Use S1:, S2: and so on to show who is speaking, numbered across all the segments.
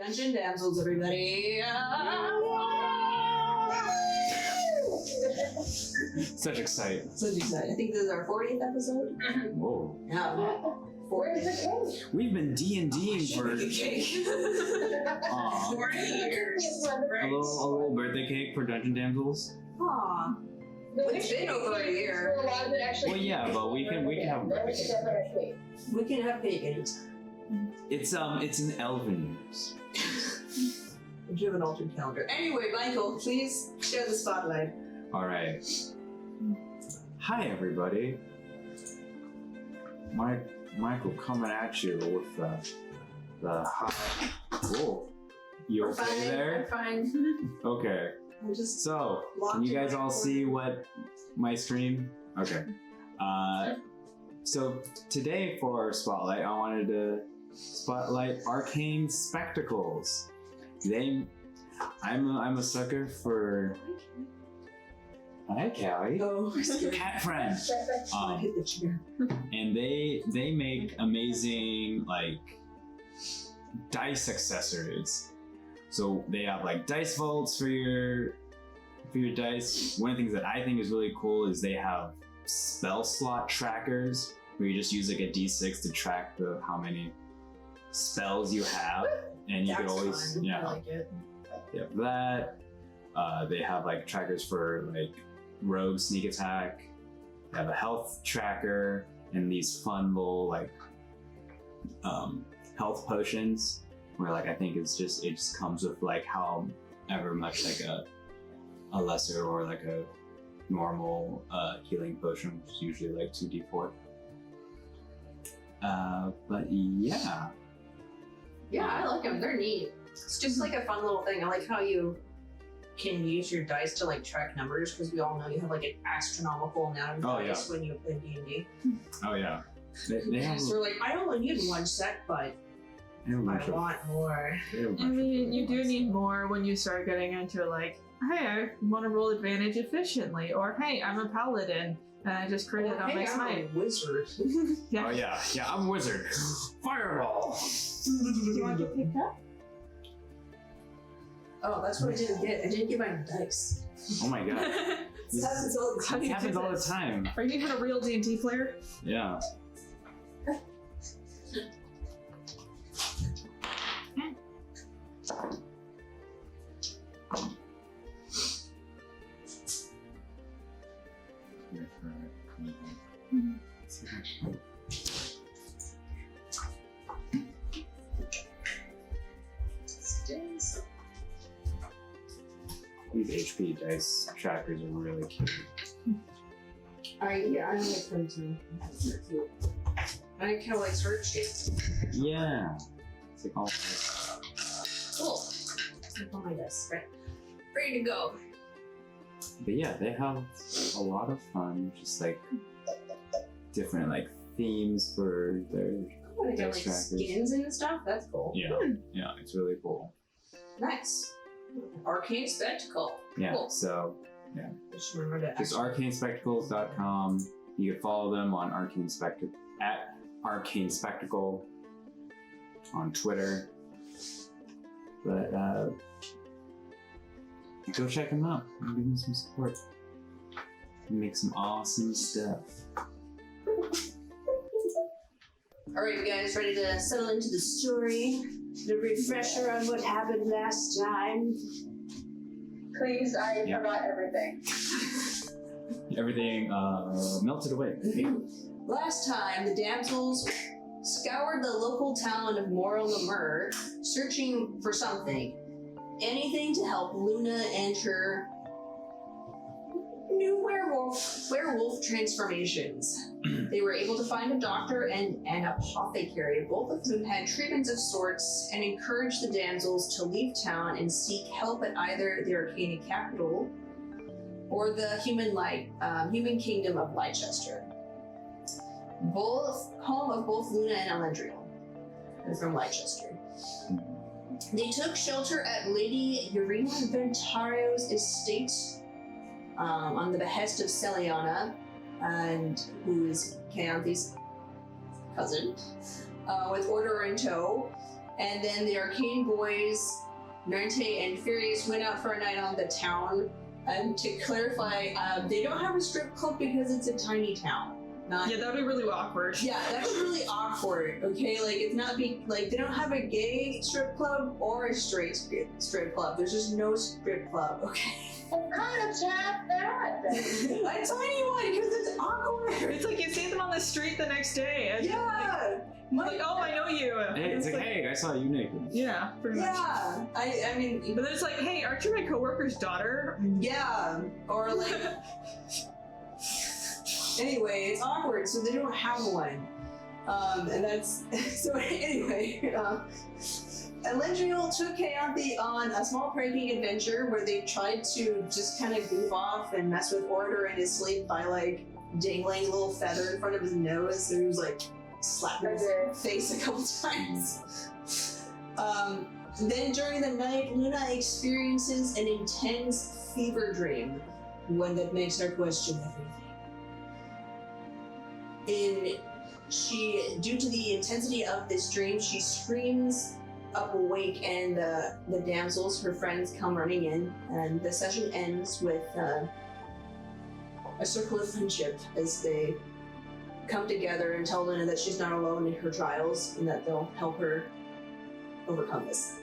S1: Dungeon Damsels, everybody.
S2: Such excitement.
S1: Such excitement. I think this is our 40th episode.
S2: Whoa.
S1: Yeah.
S3: Where's the cake?
S2: We've been D&Ding for
S1: a cake.
S3: 40 years.
S2: a little birthday cake for Dungeon Damsels.
S1: Aw. It's been over a year.
S3: A lot of it actually.
S2: Well, yeah, but we can have a birthday cake.
S1: We can have cake anytime.
S2: It's in Elven years.
S1: You have an altered calendar. Anyway, Michael, please share the spotlight.
S2: All right. Hi, everybody. Michael coming at you with the hot. Whoa. You okay
S1: Fine,
S2: there?
S3: Fine.
S2: Okay.
S1: I'm just
S2: So, can you guys all see what my screen? Okay. So today for our spotlight, I wanted to spotlight arcane spectacles. I'm a sucker for. Hi, Callie.
S1: Oh,
S2: Cat friend.
S1: I hit the chair.
S2: And they make amazing dice accessories. So they have dice vaults for your dice. One of the things that I think is really cool is they have spell slot trackers where you just use a d6 to track how many spells you have, and you can always
S1: fun. I like it.
S2: They have that. They have trackers for rogue sneak attack. They have a health tracker and these fun little health potions where I think it just comes with however much a lesser or a normal healing potion, which is usually 2d4. But yeah.
S1: Yeah, I like them. They're neat. It's just a fun little thing. I like how you can use your dice to track numbers, because we all know you have an astronomical amount of dice when you play D&D.
S2: Oh yeah. They have,
S1: So we're I only need one set, but I want more.
S4: I mean, you do need more when you start getting into hey, I want to roll advantage efficiently, or hey, I'm a paladin and I just critted on my smite.
S1: I'm a wizard.
S2: Yeah. Oh yeah, I'm a wizard. Fireball.
S1: Do you want to get picked up? Oh, that's what I didn't get. I didn't get my dice.
S2: Oh my god.
S1: This happens all the
S4: How
S1: time.
S4: do you
S2: happens
S4: do
S2: all the
S4: this?
S2: time.
S4: Are you even a real D&D player?
S2: Yeah. These HP dice trackers are really cute.
S1: I like them too. They're cute. I kind of like search shapes.
S2: Yeah. It's all
S1: Cool. Oh my gosh. Right. Ready to go.
S2: But yeah, they have a lot of fun, just different themes for their
S1: Oh, they got
S2: dice trackers.
S1: skins and stuff. That's cool.
S2: Yeah, it's really cool.
S1: Nice. Arcane Spectacle.
S2: Yeah,
S1: Cool.
S2: so
S1: Just remember to
S2: just arcanespectacles.com. You can follow them on at Arcane Spectacle on Twitter. But go check them out and give them some support. Make some awesome stuff.
S1: Alright, you guys ready to settle into the story? The refresher on what happened last time?
S3: Please, I
S2: Yeah.
S3: forgot everything.
S2: Everything melted away.
S1: Last time, the damsels scoured the local town of Mora-Lemur, searching for something. Anything to help Luna and her new werewolf transformations. They were able to find a doctor and an apothecary, both of whom had treatments of sorts, and encouraged the damsels to leave town and seek help at either the Arcana capital or the human kingdom of Leicester. Home of both Luna and Ellendriel. They're from Leicester. They took shelter at Lady Urena Ventario's estate on the behest of Seliana, and who is Keyanthi's cousin, with Order in tow. And then the Arcane Boys, Narte and Furious, went out for a night on the town. And to clarify, they don't have a strip club because it's a tiny town. Not
S4: Yeah, that would be really awkward.
S1: yeah, that's really awkward. Okay, like it's not like they don't have a gay strip club or a straight strip club. There's just no strip club. Okay,
S3: What kind of chat that?
S1: a tiny one because it's awkward.
S4: It's like you see them on the street the next day. And
S1: Yeah,
S4: like, oh, I know you.
S2: Hey, it's like, hey, I saw you naked.
S4: Yeah, pretty much.
S1: yeah. I mean,
S4: But then it's like, hey, aren't you my coworker's daughter?
S1: yeah, or like. Anyway, it's awkward, so they don't have one. And that's so. Anyway, Ellendriel took Keyanthi on a small pranking adventure where they tried to just kind of goof off and mess with Order in his sleep by like dangling a little feather in front of his nose, so he was like slapping his face a couple times. Then during the night, Luna experiences an intense fever dream, one that makes her question everything. Due to the intensity of this dream, she screams up awake, and the damsels, her friends, come running in, and the session ends with a circle of friendship as they come together and tell Luna that she's not alone in her trials and that they'll help her overcome this.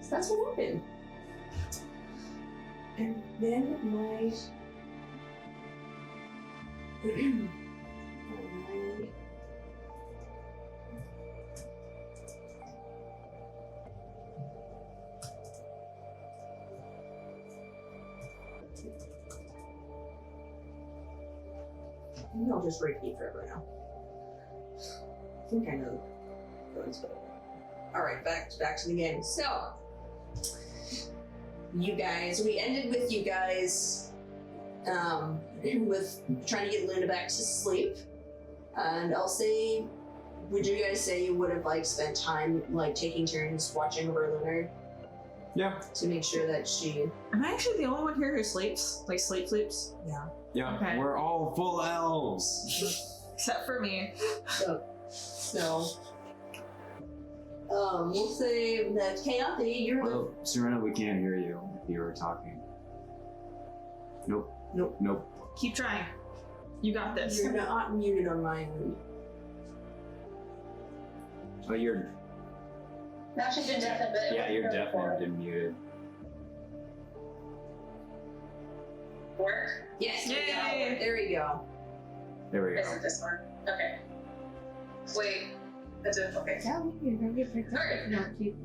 S1: So that's what happened. And then my maybe I'll just repeat forever now. I think I know those, but alright, back to the game. So you guys, we ended with you guys with trying to get Luna back to sleep. And I'll say, would you guys say you would have like spent time like taking turns watching over Luna
S2: Yeah.
S1: to make sure that she
S4: Am I actually the only one here who sleeps? Like sleeps?
S2: Yeah.
S4: Okay.
S2: We're all full elves.
S4: Except for me.
S1: so we'll say that Keyanthi, you're
S2: Well, Serena, we can't hear you if you were talking. Nope.
S4: Keep trying. You got this.
S1: you're not muted on my end.
S2: Oh, you're.
S3: Now she's been deafened, but
S2: Yeah, you're definitely muted.
S3: Work?
S1: Yes,
S4: Yay!
S1: there we go.
S2: There we go.
S3: Isn't this one? Okay. Wait. That's it. Okay.
S1: Yeah, you're gonna get picked
S3: Alright.
S1: No, keep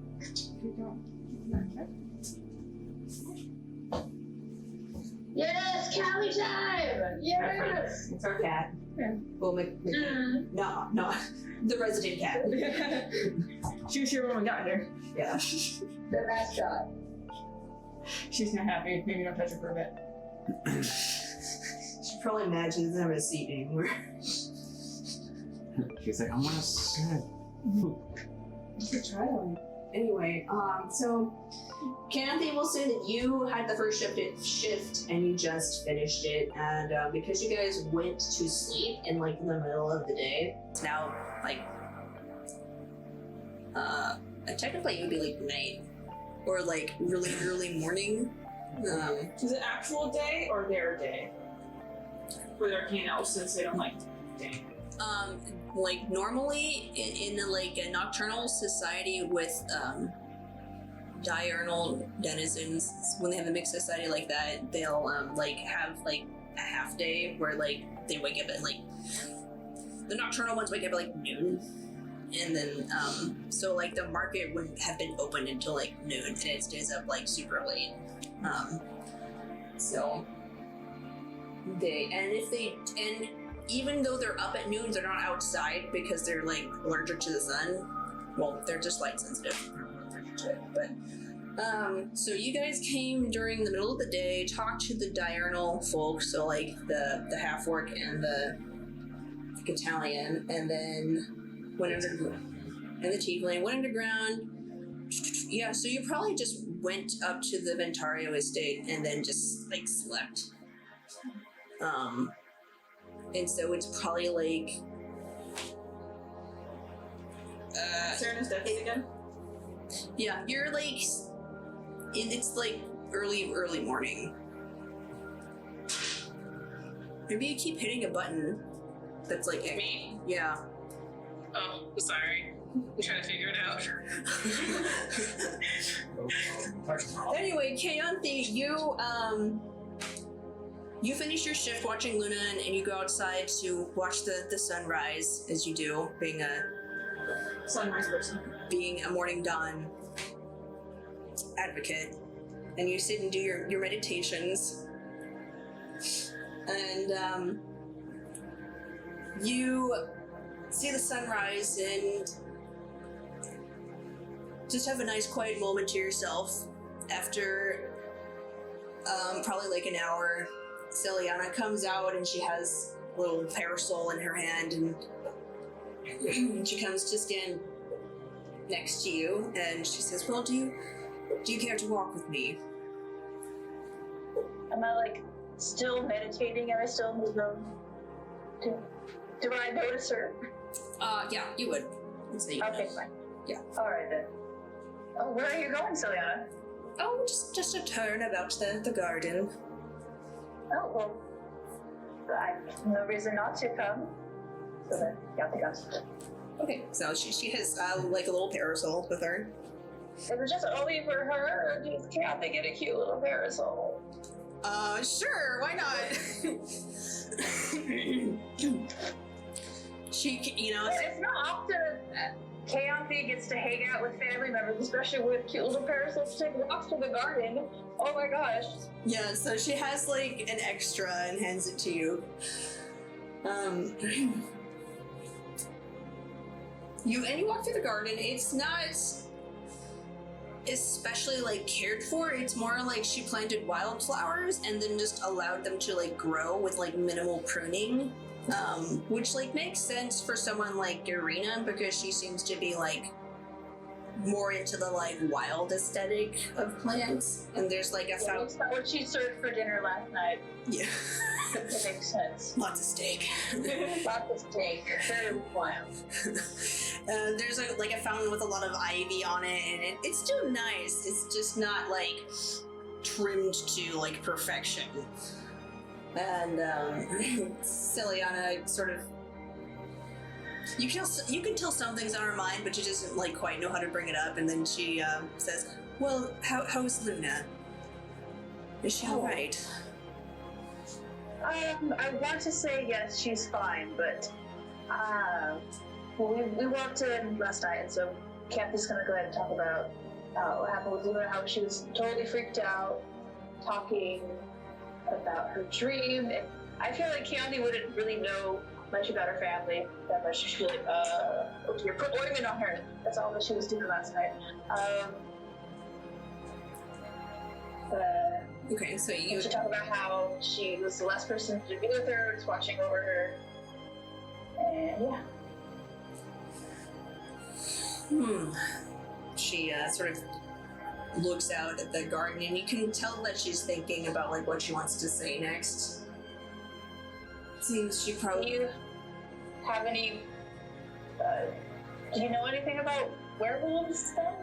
S1: going.
S3: Yes, Callie time! Yes!
S1: It's our cat.
S3: Yeah.
S1: Well, no, the resident cat.
S4: She was here when we got here.
S1: Yeah.
S3: The mascot.
S4: She's not happy. Maybe don't touch her for a bit.
S1: She probably mad she doesn't have a seat anymore.
S2: She's like, I want to sit.
S1: You could try one. Anyway, so Keyanthi will say that you had the first shift and you just finished it, and because you guys went to sleep in like the middle of the day, it's now like technically it would be like night or like really early morning.
S4: Is it actual day or their day? For their arcane elves, since they don't like day.
S1: Like normally in like a nocturnal society with diurnal denizens, when they have a mixed society like that, they'll like have like a half day where like they wake up at like the nocturnal ones wake up at like noon, and then so like the market wouldn't have been open until like noon, and it stays up like super late. So even though they're up at noon, they're not outside because they're like allergic to the sun. Well, they're just light sensitive. They're not allergic to it. But so you guys came during the middle of the day, talked to the diurnal folk, so like the half orc and the Italian, and then went underground, and the tiefling went underground. Yeah, so you probably just went up to the Ventario estate and then just like slept. And so it's probably like
S4: Serena's death again?
S1: Yeah, you're like, it's like early morning. Maybe you keep hitting a button that's like
S3: Me?
S1: Yeah.
S3: Oh, sorry. I'm trying to figure it out.
S1: Anyway, Keyanthi, you finish your shift watching Luna, and you go outside to watch the sunrise, as you do, being a
S4: Sunrise person.
S1: morning dawn advocate. And you sit and do your meditations. And you see the sunrise and just have a nice quiet moment to yourself. After probably like an hour, Seliana comes out and she has a little parasol in her hand, and she comes to stand next to you, and she says, well, do you care to walk with me?
S5: Am I like still meditating? Am I still in the zone? Do I notice her?
S1: Yeah, you would. I'd say you would.
S5: Okay, fine.
S1: Yeah.
S5: Alright then. Oh, where are you going, Seliana?
S1: Oh, just a turn about the garden.
S5: Oh, well, I have no reason not to come. So then, Keyanthi comes.
S1: Okay, so she has like a little parasol with her.
S5: Is it just only for her, or does Keyanthi get a cute little parasol?
S1: Sure, why not? She,
S5: It's not often that Keyanthi gets to hang out with family members, especially with cute little parasols to take walks through the garden. Oh my gosh.
S1: yeah, so she has like an extra and hands it to you. You walk through the garden. It's not especially like cared for. It's more like she planted wildflowers and then just allowed them to like grow with like minimal pruning, which like makes sense for someone like Irina, because she seems to be like more into the like wild aesthetic of plants. And there's like a
S5: That's not what she served for dinner last night.
S1: yeah.
S5: That makes sense.
S1: Lots of steak.
S5: Lots of steak. Very wild.
S1: There's a fountain with a lot of ivy on it, and it's still nice. It's just not like trimmed to like perfection. And Seliana sort of, you can tell something's on her mind, but she doesn't like quite know how to bring it up. And then she says, "Well, how's Luna? Is she all right?"
S5: I want to say yes, she's fine, but we walked in last night, and so Keyanti's gonna go ahead and talk about what happened with Luna, how she was totally freaked out, talking about her dream. And I feel like Keyanthi wouldn't really know much about her family that much. She'd be like, oh dear, put ointment on her. That's all that she was doing last night.
S1: Okay, so you
S5: to talk about how she was the last person to be with her, was watching over her, and yeah.
S1: She sort of looks out at the garden, and you can tell that she's thinking about like what she wants to say next. Seems she
S5: Do
S1: probably.
S5: you have any? Do you know anything about werewolves then?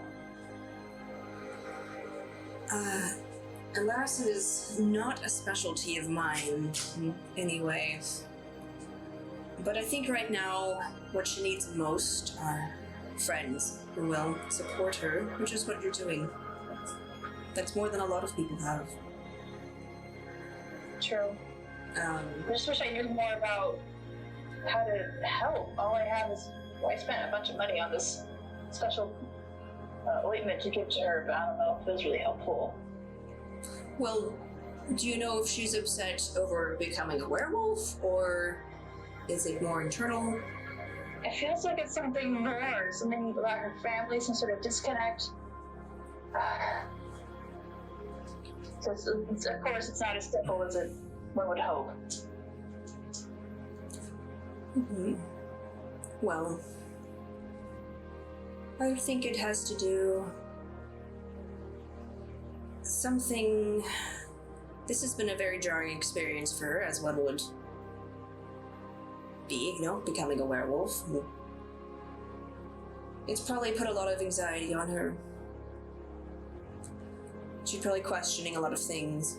S1: Alas, it is not a specialty of mine, anyway. But I think right now, what she needs most are friends who will support her, which is what you're doing. That's more than a lot of people have.
S5: True. I just wish I knew more about how to help. All I have is, I spent a bunch of money on this special ointment to give to her, but I don't know if it was really helpful.
S1: Well, do you know if she's upset over becoming a werewolf, or is it more internal?
S5: It feels like it's something more, something about her family, some sort of disconnect. So it's, of course, it's not as simple as one would hope.
S1: Well, I think it has to do something. This has been a very jarring experience for her, as one would be, becoming a werewolf. It's probably put a lot of anxiety on her. She's probably questioning a lot of things.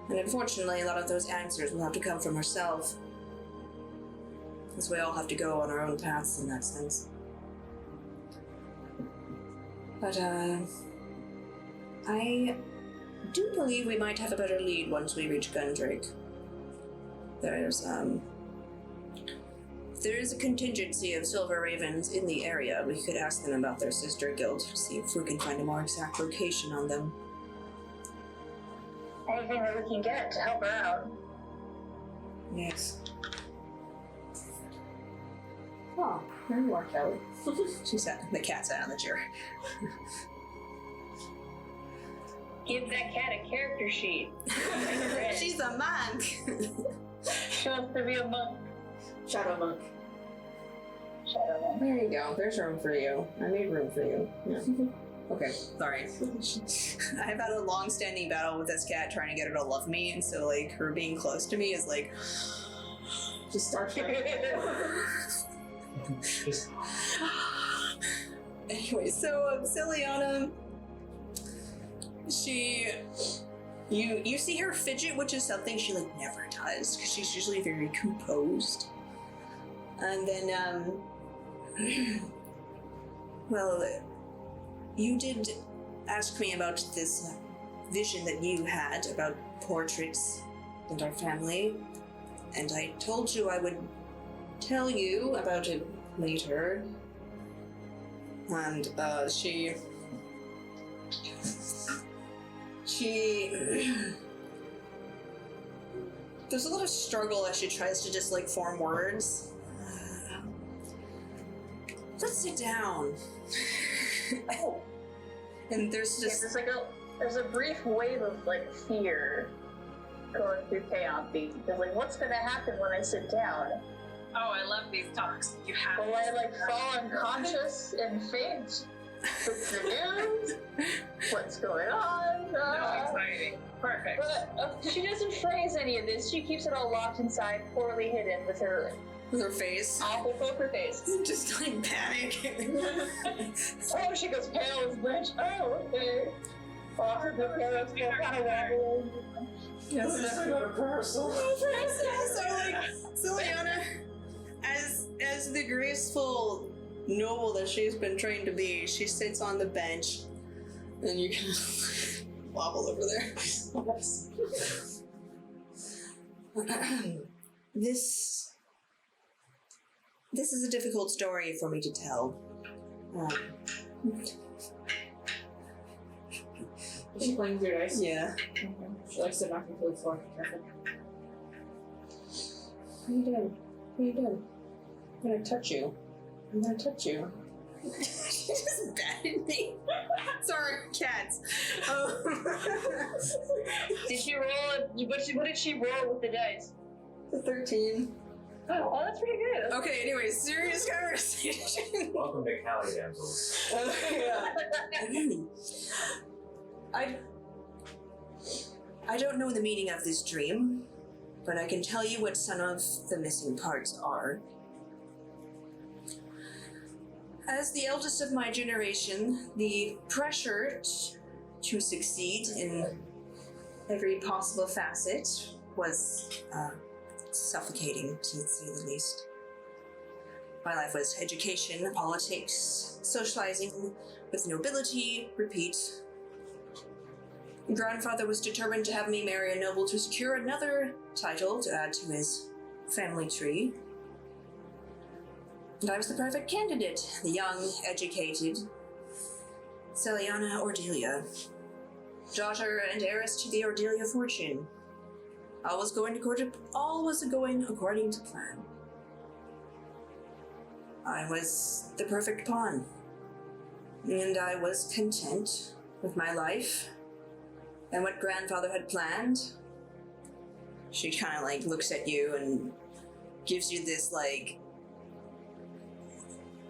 S1: And unfortunately, a lot of those answers will have to come from herself. Because we all have to go on our own paths in that sense. But, I do believe we might have a better lead once we reach Gundrake. There is a contingency of Silver Ravens in the area. We could ask them about their sister guild, see if we can find a more exact location on them.
S5: Anything that we can get to help her out.
S1: Yes. Oh, there you are, Kelly. The cat sat on the chair.
S5: Give that cat a character sheet.
S1: She's a monk!
S5: She wants to be a monk.
S4: Shadow monk.
S5: Shadow monk.
S1: There you go. There's room for you. I made room for you. Yeah. Okay, sorry. I've had a long-standing battle with this cat trying to get her to love me, and so, like, her being close to me is like...
S4: Just start
S1: Anyway, so, Seliana... You see her fidget, which is something she, like, never does, because she's usually very composed. And then, well, you did ask me about this vision that you had about portraits and our family, and I told you I would tell you about it later. And, there's a lot of struggle as she tries to just, like, form words. Let's sit down.
S5: Oh.
S1: And there's just...
S5: there's a brief wave of, like, fear going through Keyanthi. Because, like, what's gonna happen when I sit down?
S3: Oh, I love these talks. You have
S5: Will I, like, fall unconscious and faint? With the news? What's going on?
S3: No, exciting. Perfect.
S5: But she doesn't phrase any of this. She keeps it all locked inside, poorly hidden with her
S1: face.
S5: awful poker face.
S1: Just, like, panic.
S5: Oh, she goes pale as bitch. Oh, okay. Oh, her parents go kind of wobbling.
S1: Yes, that's a person. So, like, Seliana, as the graceful noble that she's been trained to be, she sits on the bench, and you can wobble over there. This is a difficult story for me to tell.
S4: Is she playing with your dice?
S1: Yeah.
S4: Okay. She likes to knock into the floor. Careful.
S1: What are you doing? What are you doing? I'm gonna touch you. I'm gonna touch you. She just batted me. Sorry, cats.
S5: Did she roll? What did she roll with the dice?
S1: The 13.
S5: Oh, that's pretty good.
S1: Okay, anyway, serious conversation.
S2: Welcome to Cali, Damsels.
S1: I don't know the meaning of this dream, but I can tell you what some of the missing parts are. As the eldest of my generation, the pressure to succeed in every possible facet was suffocating, to say the least. My life was education, politics, socializing with nobility, repeat. Grandfather was determined to have me marry a noble to secure another title to add to his family tree. And I was the perfect candidate, the young, educated Seliana Ordelia, daughter and heiress to the Ordelia fortune. All was going according to plan. I was the perfect pawn, and I was content with my life and what grandfather had planned. She kind of like looks at you and gives you this like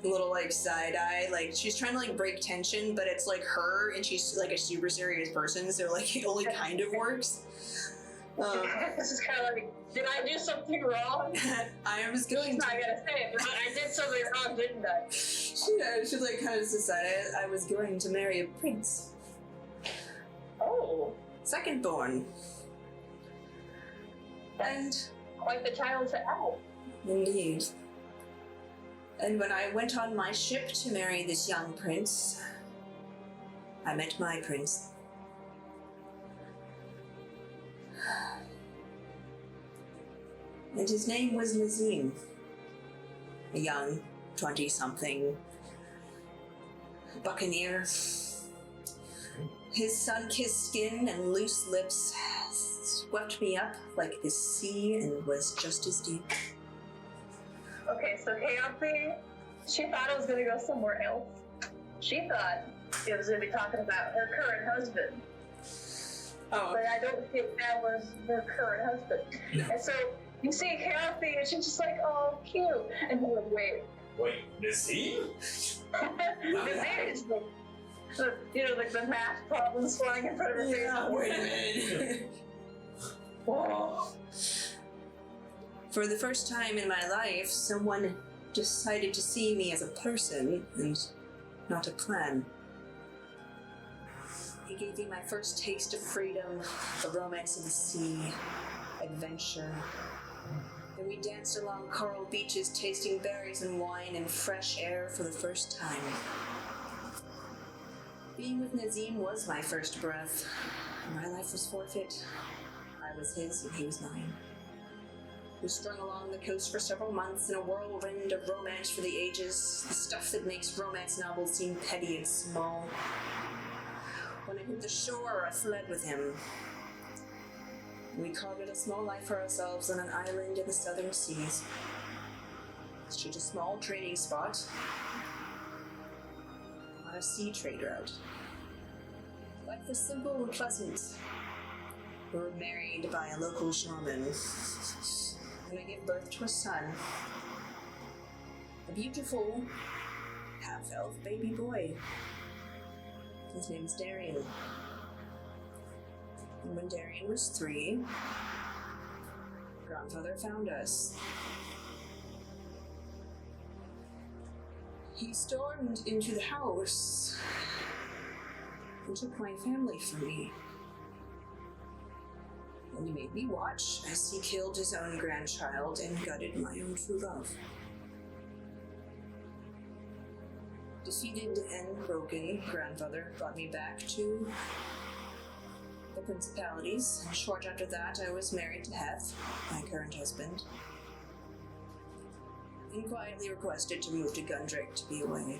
S1: little like side eye, like she's trying to like break tension, but it's like her and she's like a super serious person, so like it only kind of works.
S5: This is kind of like Did I do something wrong?
S1: I was
S5: She's
S1: going
S5: not
S1: to.
S5: gonna say it, but I did something wrong, didn't I?
S1: She like kind of decided I was going to marry a prince.
S5: Oh,
S1: Second born. And
S5: quite the child to have.
S1: indeed. And when I went on my ship to marry this young prince, I met my prince. And his name was Nazim. A young 20-something buccaneer. His sun-kissed skin and loose lips swept me up like the sea and was just as deep.
S5: Okay, so Keyanthi, she thought it was gonna go somewhere else. She thought it was gonna be talking about her current husband.
S1: Oh,
S5: But I don't think that was her current husband.
S2: No.
S5: And so you see Keyanthi and she's just like, oh, cute. And you're like, wait.
S2: Wait, Nazim?
S5: Nazir is like, like the math problems flying in front of her face.
S1: yeah, wait a minute.
S5: Whoa.
S1: For the first time in my life, someone decided to see me as a person and not a plan. He gave me my first taste of freedom, the romance of the sea, adventure. And we danced along coral beaches, tasting berries and wine and fresh air for the first time. Being with Nazim was my first breath. My life was forfeit. I was his and he was mine. We strung along the coast for several months in a whirlwind of romance for the ages, the stuff that makes romance novels seem petty and small. When I hit the shore, I fled with him. We carved out a small life for ourselves on an island in the southern seas. It's just a small trading spot on a sea trade route. Life was simple and pleasant. We were married by a local shaman, and I gave birth to a son. A beautiful, half-elf baby boy. His name is Darian. And when Darian was 3, grandfather found us. He stormed into the house and took my family from me. And he made me watch as he killed his own grandchild and gutted my own true love. Defeated and broken, grandfather brought me back to the principalities, and short after that I was married to Heth, my current husband, and quietly requested to move to Gundrick to be away.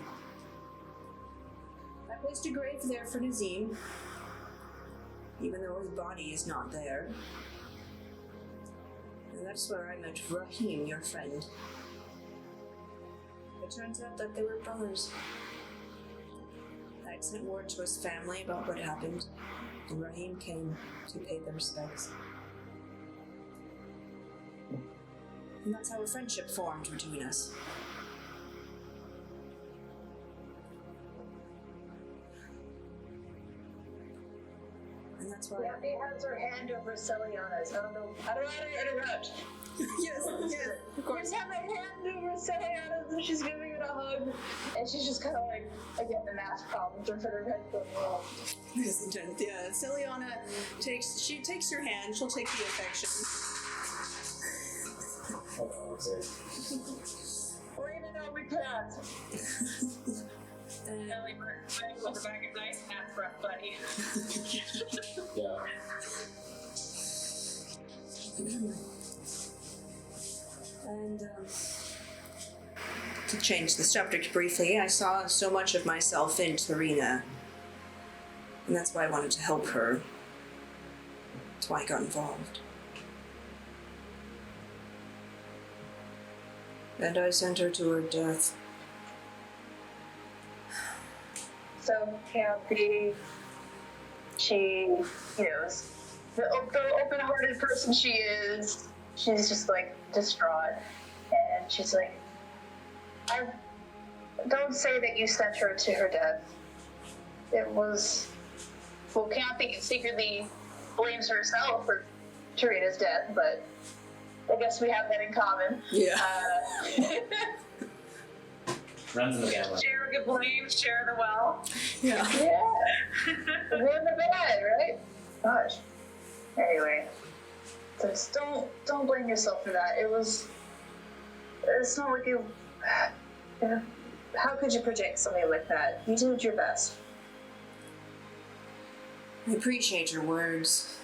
S1: I placed a grave there for Nazim, even though his body is not there. And that's where I met Rahim, your friend. It turns out that they were brothers. I had sent word to his family about what happened, and Rahim came to pay their respects. And that's how a friendship formed between us. And that's why.
S5: Keyanthi has her hand over Seliana's. I don't know how to interrupt.
S1: yes, of course.
S5: She's have her hand over Seliana's and she's giving it a hug. And she's just kind of like, again, the math problems are for her head going wrong.
S1: Yeah, Seliana takes your hand, she'll take the affection.
S5: Or even though we can't.
S3: Ellie, we're going to back a nice half breath, buddy.
S2: Yeah.
S1: And to change the subject briefly, I saw so much of myself in Serena. And that's why I wanted to help her. That's why I got involved. And I sent her to her death.
S5: So Keyanthi, she, is the open-hearted person she is. She's just like distraught, and she's like, "I don't say that you sent her to her death. It was, well, Keyanthi secretly blames herself for Serena's death, but I guess we have that in common.
S1: Yeah.
S2: Runs in the family.
S3: Share a good blame, share the well.
S1: Yeah.
S5: Yeah. We're in the bed, right? Gosh. Anyway, just don't blame yourself for that. It's not like you. How could you project something like that? You did your best.
S1: I appreciate your words.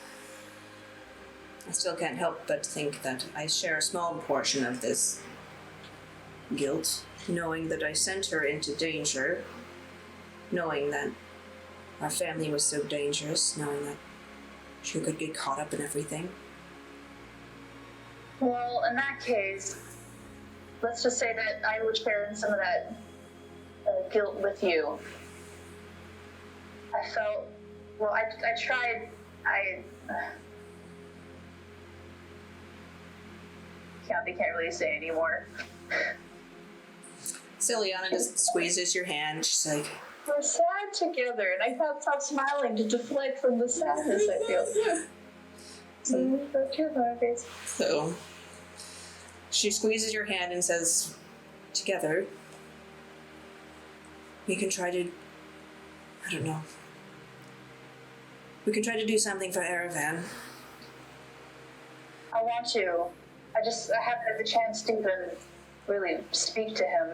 S1: I still can't help but think that I share a small portion of this guilt, knowing that I sent her into danger, knowing that our family was so dangerous, knowing that she could get caught up in everything.
S5: Well, in that case, let's just say that I would share in some of that guilt with you. I felt, well, I tried, Keyanthi can't really say anymore.
S1: Seliana just squeezes your hand. She's like,
S5: We're sad together, and I can't stop smiling to deflect from the sadness I feel. So, tears on my face.
S1: so. She squeezes your hand and says, together, we can try to, I don't know. We can try to do something for Aravan.
S5: I want to. I haven't had the chance to even really speak to him.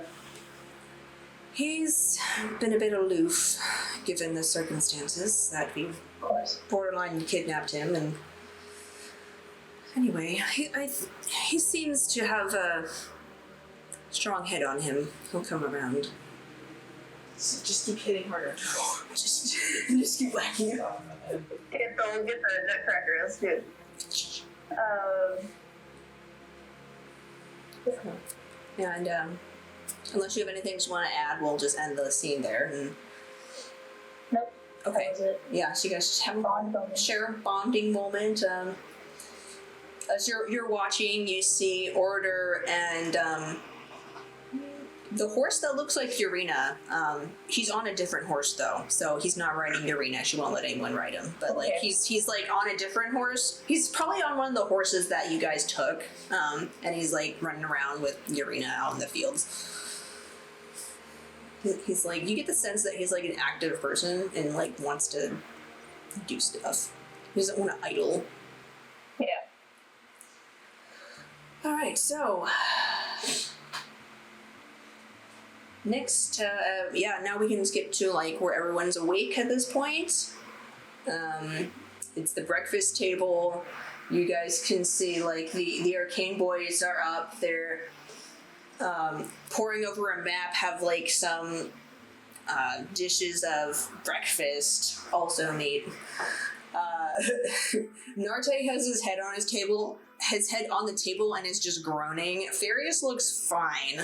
S1: He's been a bit aloof, given the circumstances that we've
S5: Of course.
S1: borderline kidnapped him, and anyway, he seems to have a strong head on him. He'll come around.
S4: So just keep hitting harder.
S1: Just keep whacking it.
S5: Get the nutcracker, that's good.
S1: And unless you have anything you want to add, we'll just end the scene there. And
S5: Nope.
S1: okay,
S5: That was it.
S1: yeah. So you guys just have a
S5: Bond moment.
S1: share a bonding moment. As you're watching, you see Order and the horse that looks like Urena. He's on a different horse though, so he's not riding Urena. She won't let anyone ride him. But like
S5: Okay.
S1: he's like on a different horse. He's probably on one of the horses that you guys took, and he's like running around with Urena out in the fields. He's like, you get the sense that he's like an active person and like wants to do stuff. He doesn't want to idle.
S5: Yeah.
S1: All right, so next, now we can skip to like where everyone's awake at this point. It's the breakfast table. You guys can see like the arcane boys are up. They're poring over a map, have like some dishes of breakfast also made. Narte has his head on the table and is just groaning. Farius looks fine.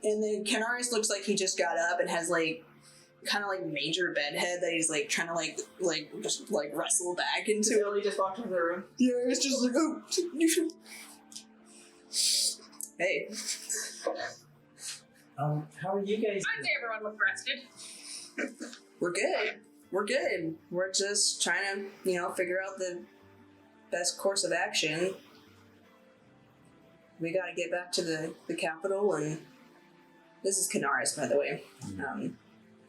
S1: And then Kenaris looks like he just got up and has like kind of like major bedhead that he's like trying to just wrestle back into.
S4: Billy just walked into the room.
S1: Yeah, it's just like, oh, you should. Hey.
S2: How are you guys?
S3: I'd say everyone looked rested.
S1: We're good. We're just trying to, figure out the best course of action. We gotta get back to the capital, and this is Kenaris, by the way.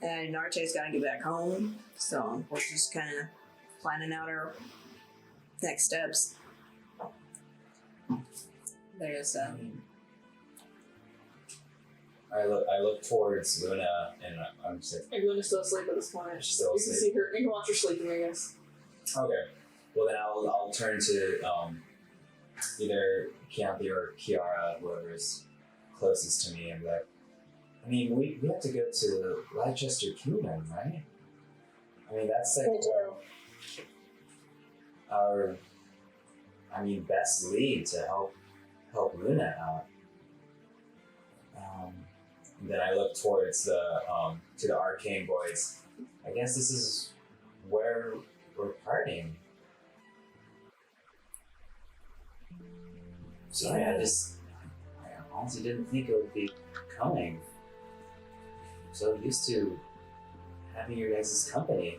S1: And Narte's gotta get back home, so we're just kind of planning out our next steps. There's,
S2: I look towards Luna, and I'm just like,
S4: Luna's still asleep at this point.
S2: She's still
S4: You can
S2: asleep?
S4: see her. You can watch her sleeping, I guess.
S2: okay. Well, then I'll turn to either Keyanthi or Ciara, whoever's closest to me, and be like, I mean, we have to go to Leicester Kingdom, right? I mean, that's like
S5: We do.
S2: our best lead to help Luna out. And then I look towards to the arcane boys. I guess this is where we're parting. Sorry, I honestly didn't think it would be coming. I'm so used to having your guys' company.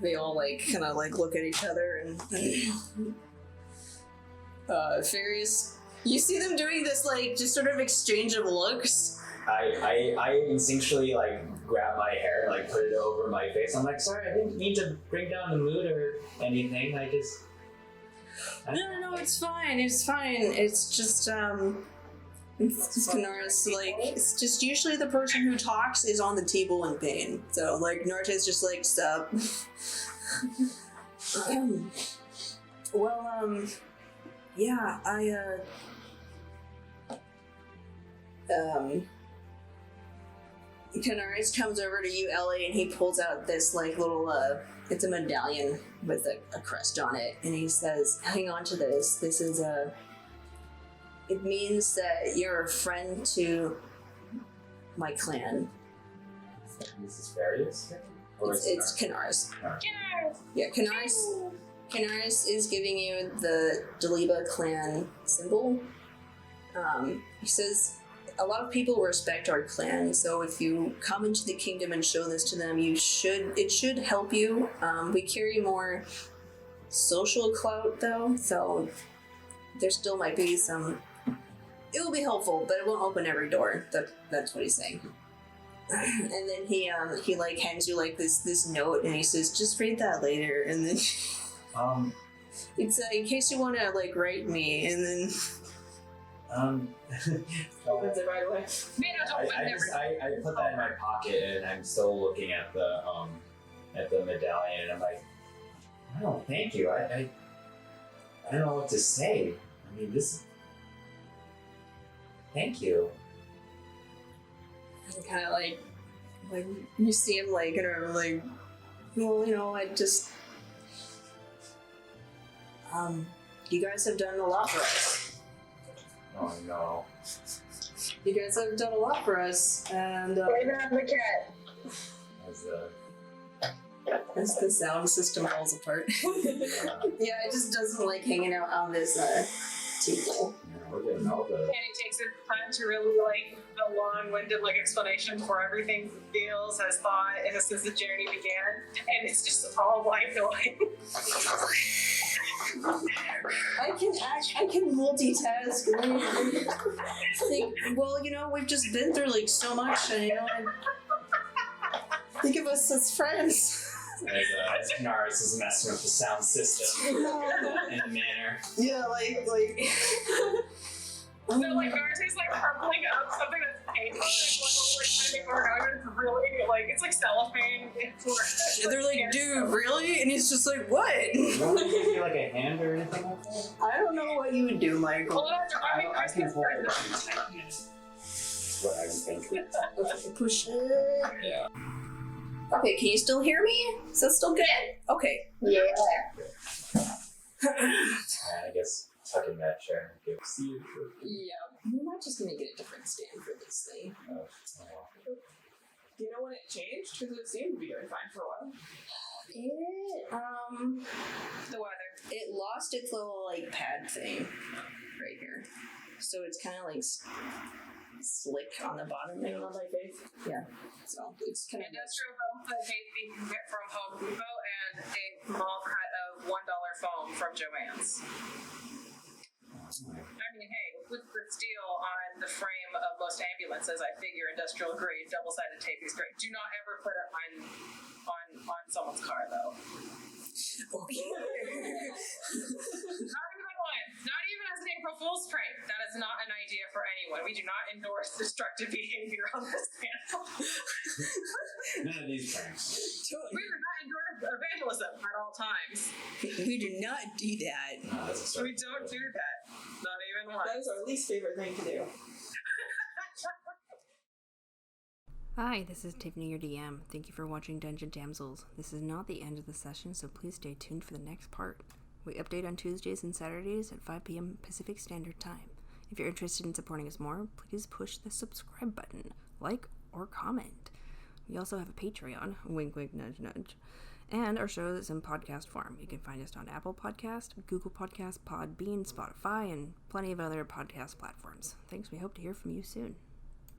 S1: they all like kind of like look at each other and Fairies, you see them doing this, like, just sort of exchange of looks.
S2: I instinctually like grab my hair, like put it over my face. I'm like, sorry, I didn't mean to bring down the mood or anything.
S1: No, it's fine. It's fine. It's just it's Kanara's like, it's just usually the person who talks is on the table in pain. So like Narte's just like, sup. Yeah, Canaris comes over to you, Ellie, and he pulls out this like little it's a medallion with a crest on it, and he says, hang on to this. This is it means that you're a friend to my clan.
S2: This is Farius?
S1: It's Canaris. Yeah, Canaris is giving you the Daliba clan symbol. He says, a lot of people respect our clan, so if you come into the kingdom and show this to them, it should help you. We carry more social clout though, so there still might be some. It will be helpful, but it won't open every door. That's what he's saying. And then he like hands you like this note, and he says, just read that later, and then it's in case you want to like write me, and then.
S4: Opens it right away.
S2: I put that in my pocket, and I'm still looking at the medallion, and I'm like, oh, thank you. I don't know what to say. I mean, thank you.
S1: And kind of like you see him like, and like, well, I just, you guys have done a lot for us.
S2: Oh no.
S1: You guys have done a lot for us, and
S5: Blame it on the cat.
S1: as the sound system falls apart. Yeah, it just doesn't like hanging out on this table.
S2: We're getting all the.
S3: And it takes its time to really like a long-winded like explanation for everything feels, has thought, and since the journey began, and it's just all like going.
S1: I can multitask. Like, well, we've just been through like so much, and think of us as friends.
S2: As Naris is messing with the sound system in a manner.
S1: Yeah, like.
S3: So like Naruto's like crumpling up something that's painful, like it's really like it's like cellophane.
S1: And they're like, dude, really? And he's just like, what?
S2: You want to give me like a hand or anything like that?
S1: I don't know what you would do, Michael.
S3: Well,
S2: I can hold it. What I was thinking.
S1: Okay, push it.
S2: Yeah.
S1: Okay, can you still hear me? Is that still good? Okay.
S5: Yeah.
S2: I guess tuck in that chair and give see you.
S1: Yeah, we might just need to get a different stand for this thing.
S4: Do you know when it changed? Because it seemed to be doing fine for a while.
S3: the weather.
S1: It lost its little like pad thing right here, so it's kind of like slick on the bottom there on my face. Yeah, so it's kind of
S3: Industrial foam that you can get from Home Depot and a small cut of $1 foam from Joann's. I mean, hey, with the steel on the frame of most ambulances, I figure industrial grade double-sided tape is great. Do not ever put it on someone's car, though.
S1: okay.
S3: Not even as an April Fool's prank. That is not an idea for anyone. We do not endorse destructive behavior on this panel.
S2: None of these pranks.
S3: We do not endorse evangelism at all times.
S1: We do not do that.
S2: No, that's a start.
S3: We don't do that. Not even once.
S4: That is our least favorite thing to do.
S6: Hi, this is Tiffany, your DM. Thank you for watching Dungeon Damsels. This is not the end of the session, so please stay tuned for the next part. We update on Tuesdays and Saturdays at 5 p.m. Pacific Standard Time. If you're interested in supporting us more, please push the subscribe button, like, or comment. We also have a Patreon, wink wink nudge nudge, and our show is in podcast form. You can find us on Apple Podcast, Google Podcast, Podbean, Spotify, and plenty of other podcast platforms. Thanks, we hope to hear from you soon.